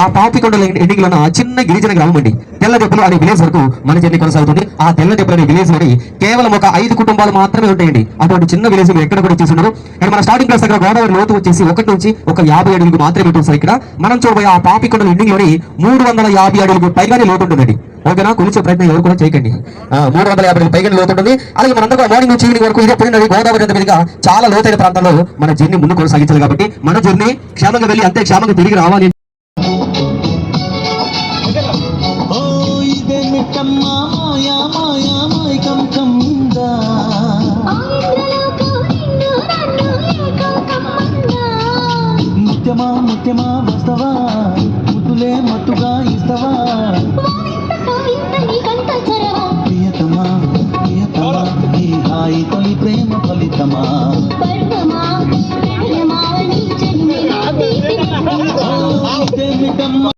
ఆ పాపికొండల ఎండింగ్ లో చిన్న గిరిజన గ్రామం అండి. తెల్లదెబ్బలు అనే విలేజ్ వరకు మన జర్నీ కొనసాగుతుంది. ఆ తెల్లదెబ్బలు అనే విలేజ్ లోని కేవలం ఒక 5 కుటుంబాలు మాత్రమే ఉంటాయండి. అటువంటి చిన్న విలేజ్ ఎక్కడ కూడా చూస్తున్నారు. ఇక్కడ మన స్టార్టింగ్ ప్లేస్ దగ్గర గోదావరి లోతు వచ్చేసి 1 నుంచి 50 అడుగులకు మాత్రమే ఉంటుంది సార్. ఇక్కడ మనం చూడబోయే ఆ పాపికొండల ఎండింగ్ లోని 350 అడుగులకు పైగానే లోతు ఉంటుందండి. ఓకేనా, కొలిచే ప్రయత్నం ఎవరు కూడా చేయకండి. 350 అడుగులు పైగానే లోతు ఉంటుంది. అలాగే మనందరూ మార్నింగ్ నుంచి ఈవినింగ్ వరకు ఇదే పోయినది గోదావరి నది మీదుగా చాలా లోతైన ప్రాంతాల్లో మన జర్నీ ముందు కొనసాగించాలి. కాబట్టి మన జర్నీ క్షేమంగా వెళ్ళి అంతే క్షేమంగా తిరిగి రావాలి. ఓ ఇదే మిట్టమ్మ మాయా మాయా